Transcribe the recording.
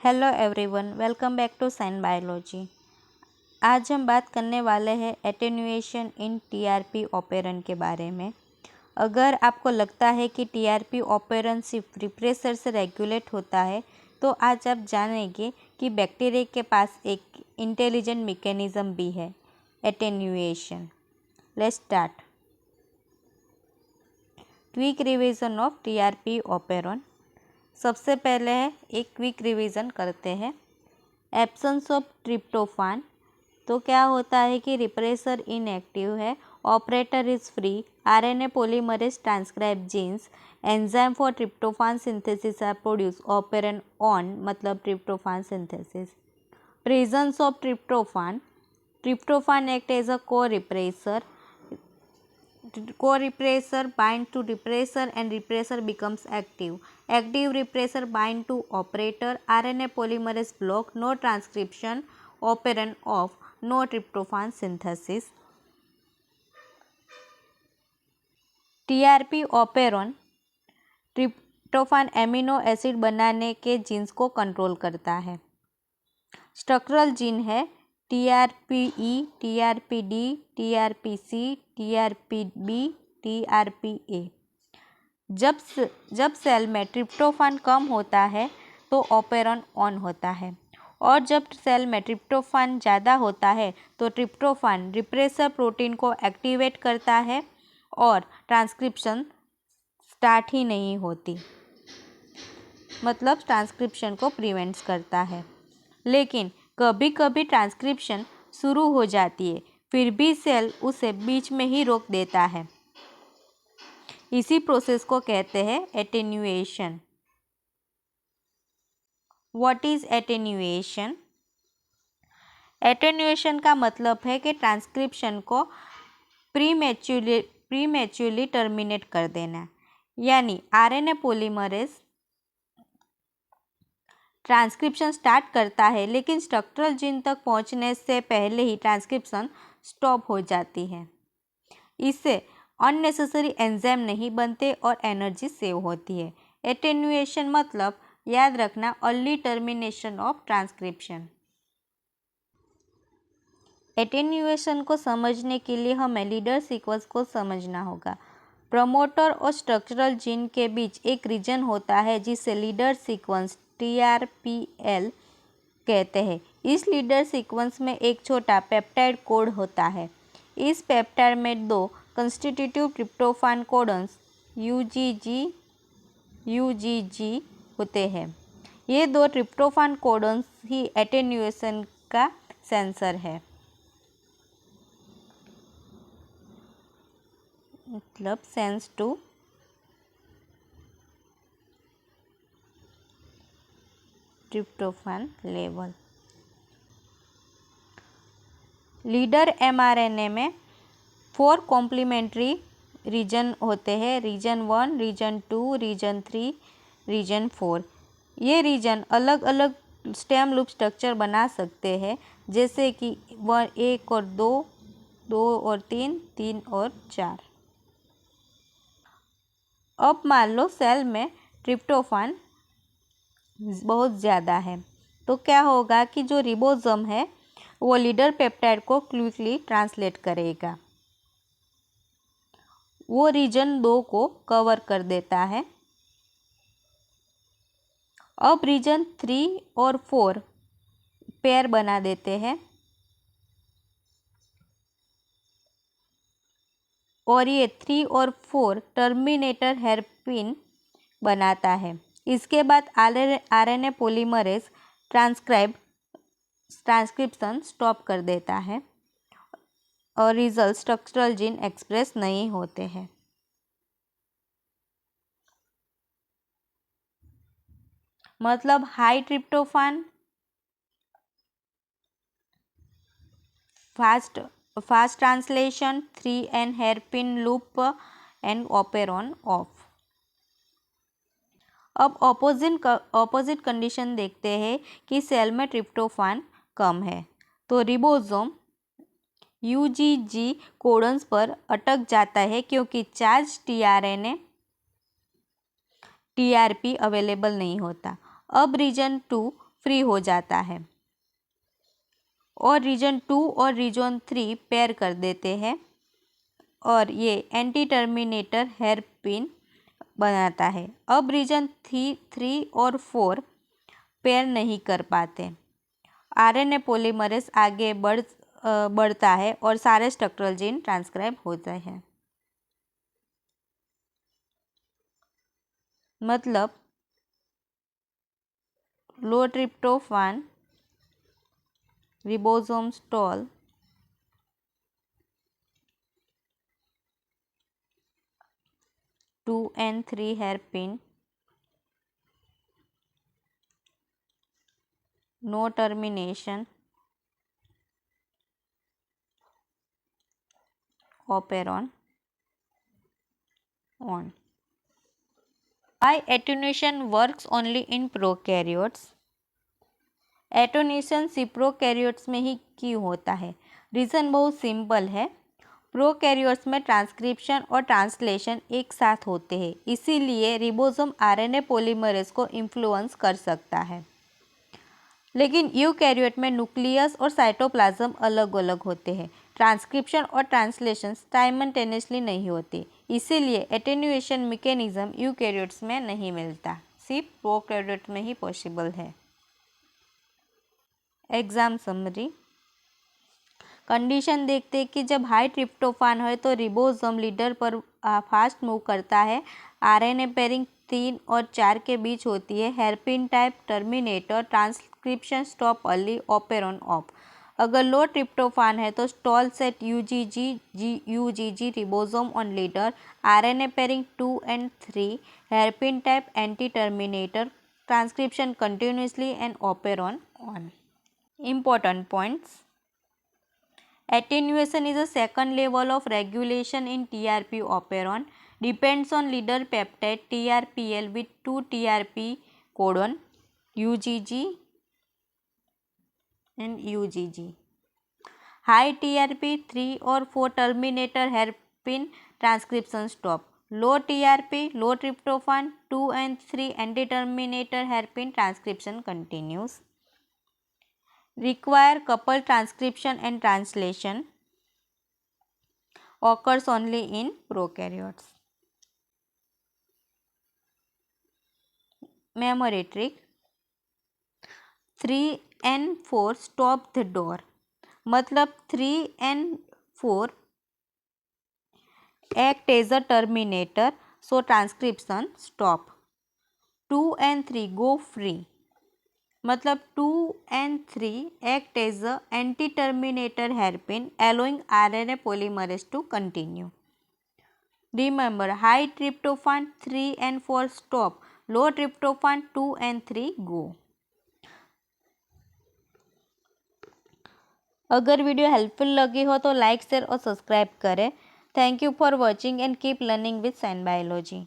Hello everyone, welcome back to Sign Biology. आज हम बात करने वाले हैं एटेन्यूएशन इन टीआरपी ऑपेरन के बारे में। अगर आपको लगता है कि टीआरपी ऑपेरन सिर्फ रिप्रेसर से रेगुलेट होता है, तो आज आप जानेंगे कि बैक्टीरिया के पास एक इंटेलिजेंट मैकेनिज्म भी है, attenuation. Let's start. Quick revision of TRP operon. सबसे पहले एक क्विक रिवीजन करते हैं। एब्सेंस ऑफ ट्रिप्टोफान, तो क्या होता है कि रिप्रेसर इनएक्टिव है, operator is free, RNA polymerase transcribe genes, enzyme for tryptophan synthesis are produce, operon on मतलब tryptophan synthesis. Presence of tryptophan, tryptophan act as a co-repressor. Co-repressor bind to repressor and repressor becomes active. Active repressor bind to operator. RNA polymerase block, no transcription, operon off, no tryptophan synthesis. TRP operon tryptophan amino acid बनाने के jeans को control करता है। Structural gene है TRPE, TRPD, TRPC, TRPB, TRPA। जब cell में tryptophan कम होता है तो ऑपेरॉन ऑन होता है, और जब सेल में ट्रिप्टोफान ज़्यादा होता है तो ट्रिप्टोफान रिप्रेसर प्रोटीन को एक्टिवेट करता है और ट्रांसक्रिप्शन स्टार्ट ही नहीं होती, मतलब ट्रांसक्रिप्शन को प्रिवेंट्स करता है। लेकिन कभी कभी ट्रांसक्रिप्शन शुरू हो जाती है, फिर भी सेल उसे बीच में ही रोक देता है। इसी प्रोसेस को कहते हैं attenuation. What is attenuation? Attenuation का मतलब है कि ट्रांसक्रिप्शन को प्रीमेच्योरली टर्मिनेट कर देना, यानी आरएनए पॉलीमरेज ट्रांसक्रिप्शन स्टार्ट करता है, लेकिन स्ट्रक्चरल जीन तक पहुंचने से पहले ही ट्रांसक्रिप्शन स्टॉप हो जाती है। इससे अननेसेसरी एंजाइम नहीं बनते और एनर्जी सेव होती है। एटेन्यूएशन मतलब याद रखना, early termination of transcription. Attenuation को समझने के लिए हमें लीडर सीक्वेंस को समझना होगा। प्रमोटर और स्ट्रक्चरल जीन के बीच एक रीजन होता है जिसे लीडर सीक्वेंस TRPL कहते हैं। इस लीडर सीक्वेंस में एक छोटा पेप्टाइड कोड होता है। इस पेप्टाइड में दो कंस्टिट्यूटिव ट्रिप्टोफान कोडन्स UGG होते हैं। ये दो ट्रिप्टोफान कोडन्स ही एटेन्यूएशन का सेंसर है, मतलब sense to tryptophan level. Leader mRNA में 4 कॉम्प्लीमेंट्री रीजन होते हैं, रीजन 1, रीजन 2, रीजन 3, रीजन 4। ये रीजन अलग अलग स्टेम लूप स्ट्रक्चर बना सकते हैं, जैसे कि 1 और 2, 2 और 3, 3 और 4। अब मान लो सेल में ट्रिप्टोफान बहुत ज़्यादा है, तो क्या होगा कि जो रिबोसोम है वो लीडर पेप्टाइड को क्विकली ट्रांसलेट करेगा। वो रीजन 2 को कवर कर देता है। अब रीजन 3 और 4 पेयर बना देते हैं, और ये 3 और 4 टर्मिनेटर हेरपिन बनाता है। इसके बाद आरएनए पॉलीमरेज ट्रांसक्रिप्शन स्टॉप कर देता है और रिजल्ट स्ट्रक्चरल जीन एक्सप्रेस नहीं होते हैं। मतलब high tryptophan, fast translation, 3N hairpin loop and operon off. अब ऑपोजिट कंडीशन देखते हैं कि सेल में ट्रिप्टोफान कम है, तो रिबोसोम UGG कोडन्स पर अटक जाता है क्योंकि चार्ज tRNA TRP अवेलेबल नहीं होता। अब रीजन 2 फ्री हो जाता है और रीजन 2 और रीजन 3 पेयर कर देते हैं और ये एंटी टर्मिनेटर हेयरपिन बनाता है। अब रीजन 3 और 4 पेयर नहीं कर पाते। आरएनए पॉलीमरेज आगे बढ़ता है और सारे स्ट्रक्चरल जीन ट्रांसक्राइब होते हैं। मतलब लो tryptophan ribosome stall 2 and 3 hairpin, no termination, operon on. Why attenuation works only in prokaryotes? एटोनेशन सिर्फ प्रोकैरियोट्स में ही क्यों होता है? रीज़न बहुत सिंपल है। प्रोकैरियोट्स में ट्रांसक्रिप्शन और ट्रांसलेशन एक साथ होते हैं, इसीलिए रिबोसोम आरएनए पॉलीमरेज को इन्फ्लुएंस कर सकता है। लेकिन यूकैरियोट में न्यूक्लियस और साइटोप्लाज्म अलग अलग होते हैं। ट्रांसक्रिप्शन और ट्रांसलेशन साइमल्टेनियसली नहीं होते, इसीलिए एटेन्यूएशन मैकेनिज्म यूकैरियोट्स में नहीं मिलता, सिर्फ प्रोकैरियोट में ही पॉसिबल है। एग्जाम समरी कंडीशन देखते हैं कि जब हाई ट्रिप्टोफान है तो रिबोसोम लीडर पर फास्ट मूव करता है। आरएनए पेयरिंग 3 और 4 के बीच होती है। Hairpin type terminator, transcription stop early, operon off. अगर लो ट्रिप्टोफान है तो stall set UGG ribosome on leader, RNA pairing 2 and 3, hairpin type anti terminator, transcription continuously and operon on. Important points. Attenuation is a second level of regulation in TRP operon. Depends on leader peptide TRPL with 2 TRP codon UGG and UGG. High TRP 3 or 4 terminator hairpin transcription stop. Low TRP, low tryptophan 2 and 3 anti-terminator hairpin transcription continues. Require couple transcription and translation, occurs only in prokaryotes. Memory trick. 3 and 4 stop the door. मतलब 3 and 4 act as a terminator, so transcription stop. 2 and 3 go free. मतलब 2 and 3 act as a anti-terminator hairpin, allowing RNA polymerase to continue. Remember, high tryptophan 3 and 4 stop, low tryptophan 2 and 3 go. अगर video helpful लगी हो तो like, share और subscribe करें। Thank you for watching and keep learning with Sign biology.